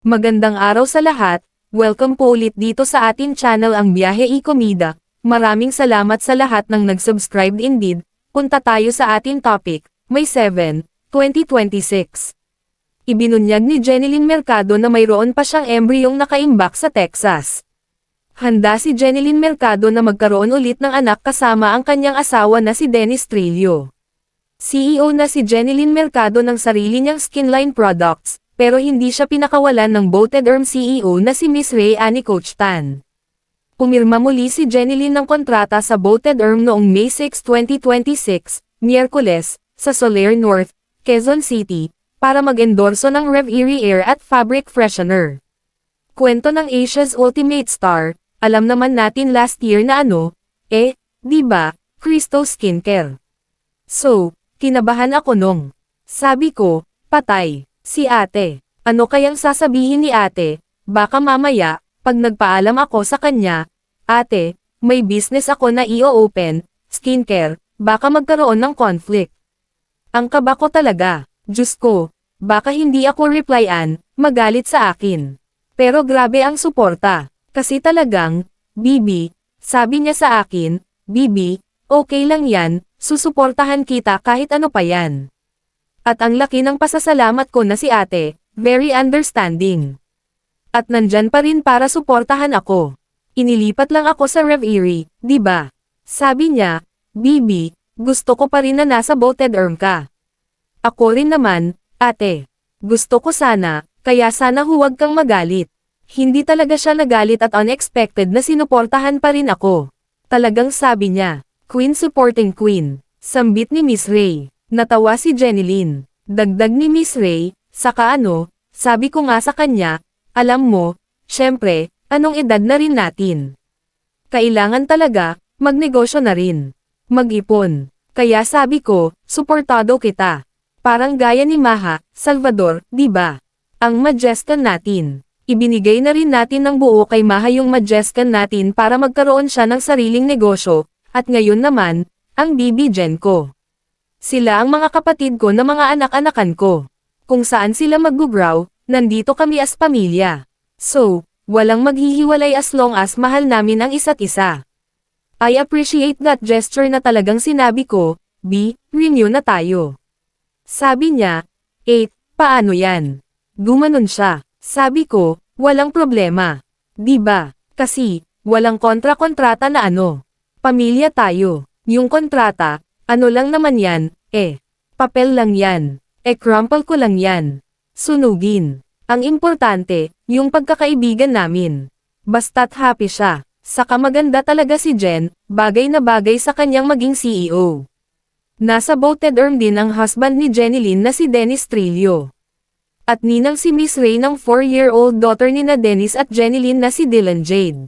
Magandang araw sa lahat, welcome po ulit dito sa atin channel ang Biyahe y Komida. Maraming salamat sa lahat ng nag-subscribe indeed. Punta tayo sa ating topic, May 7, 2026. Ibinunyag ni Jeneline Mercado na mayroon pa siyang embryong nakaimbak sa Texas. Handa si Jeneline Mercado na magkaroon ulit ng anak kasama ang kanyang asawa na si Dennis Trillo. CEO na si Jeneline Mercado ng sarili niyang skinline products, pero hindi siya pinakawalan ng Boated Erm CEO na si Miss Ray Annie Coach Tan. Pumirma muli si Jeneline ng kontrata sa Boated Erm noong May 6, 2026, Miyerkules, sa Soler North, Quezon City, para mag-endorso ng Rev Erie Air at Fabric Freshener. Kwento ng Asia's Ultimate Star, alam naman natin last year na di ba, Cristo Skincare. So, kinabahan ako nung. Sabi ko, patay. Si ate, ano kayang sasabihin ni ate? Baka mamaya, pag nagpaalam ako sa kanya, ate, may business ako na i-open, skincare, baka magkaroon ng conflict. Ang kaba ko talaga, Diyos ko, baka hindi ako replyan, magalit sa akin. Pero grabe ang suporta, kasi talagang, Bibi, sabi niya sa akin, Bibi, okay lang yan, susuportahan kita kahit ano pa yan. At ang laki ng pasasalamat ko na si ate, very understanding. At nandyan pa rin para suportahan ako. Inilipat lang ako sa Rev Erie, di ba? Sabi niya, Bibi, gusto ko pa rin na nasa Boated Erm ka. Ako rin naman, ate. Gusto ko sana, kaya sana huwag kang magalit. Hindi talaga siya nagalit at unexpected na sinuportahan pa rin ako. Talagang sabi niya, Queen supporting Queen, sambit ni Miss Ray. Natawa si Jeneline. Dagdag ni Miss Ray, saka sabi ko nga sa kanya, alam mo, syempre, anong edad na rin natin. Kailangan talaga, magnegosyo na rin. Mag-ipon. Kaya sabi ko, suportado kita. Parang gaya ni Maha, Salvador, di ba? Ang Majescan natin. Ibinigay na rin natin ng buo kay Maha yung Majescan natin para magkaroon siya ng sariling negosyo, at ngayon naman, ang BB Gen ko. Sila ang mga kapatid ko na mga anak-anakan ko. Kung saan sila mag-grow, nandito kami as pamilya. So, walang maghihiwalay as long as mahal namin ang isa't isa. I appreciate that gesture na talagang sinabi ko, renew na tayo. Sabi niya, paano yan? Gumanon siya. Sabi ko, walang problema. Diba? Kasi, walang kontrata na pamilya tayo. Yung kontrata, ano lang naman yan, papel lang yan. Crumple ko lang yan. Sunugin. Ang importante, yung pagkakaibigan namin. Basta't happy siya. Saka maganda talaga si Jen, bagay na bagay sa kanyang maging CEO. Nasa Boated Erm din ang husband ni Jeneline na si Dennis Trillo. At ninang si Miss Ray ng 4-year-old daughter ni na Dennis at Jeneline na si Dylan Jade.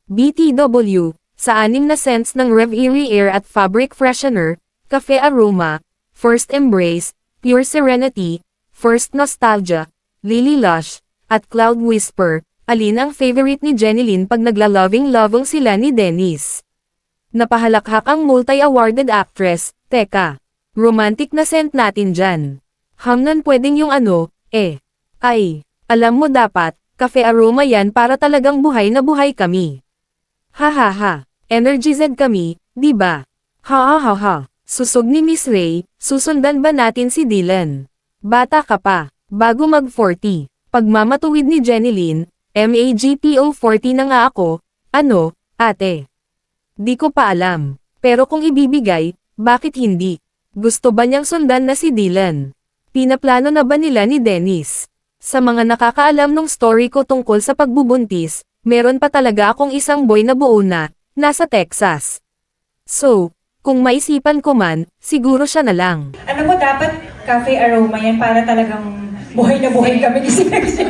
BTW, sa 6 na scents ng Rev Erie Air at Fabric Freshener, Cafe Aroma, First Embrace, Pure Serenity, First Nostalgia, Lily Lush, at Cloud Whisper, alin ang favorite ni Jeneline pag nagla-loving-loving sila ni Dennis? Napahalakhak ang multi-awarded actress, teka, romantic na scent natin dyan. Hamnan pwedeng yung alam mo dapat, Cafe Aroma yan para talagang buhay na buhay kami. Hahaha, energized kami, di ba? Ha. Susog ni Miss Ray, susundan ba natin si Dylan? Bata ka pa, bago mag-40. Pagmamatuwid ni Jeneline, MAGPO 40 na nga ako, ate? Di ko pa alam, pero kung ibibigay, bakit hindi? Gusto ba niyang sundan na si Dylan? Pinaplano na ba nila ni Dennis? Sa mga nakakaalam ng story ko tungkol sa pagbubuntis, meron pa talaga akong isang boy na buo na, nasa Texas. So, kung maisipan ko man, siguro siya na lang. Alam mo, dapat Cafe Aroma yan para talagang buhay na buhay kami ni Sexy.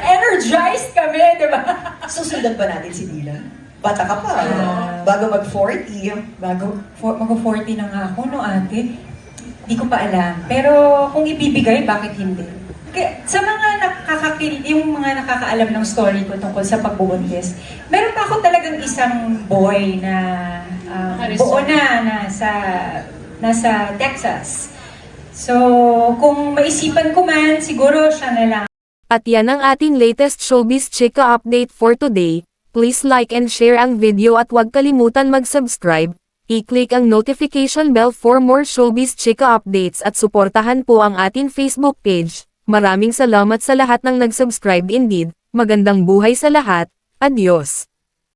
Energized kami, di ba? Susundan ba natin si Dylan? Bata ka pa, bago mag-40. Mag-40 na nga ako, no ate? Di ko pa alam. Pero kung ibibigay, bakit hindi? Kaya, sa mga yung mga nakakaalam ng story ko tungkol sa pagbubuntis, meron pa ako talagang isang boy na buo na nasa Texas. So, kung maisipan ko man, siguro siya na lang. At yan ang ating latest showbiz chika update for today. Please like and share ang video at huwag kalimutan mag-subscribe. I-click ang notification bell for more showbiz chika updates at suportahan po ang ating Facebook page. Maraming salamat sa lahat ng nag-subscribe indeed. Magandang buhay sa lahat. Adios.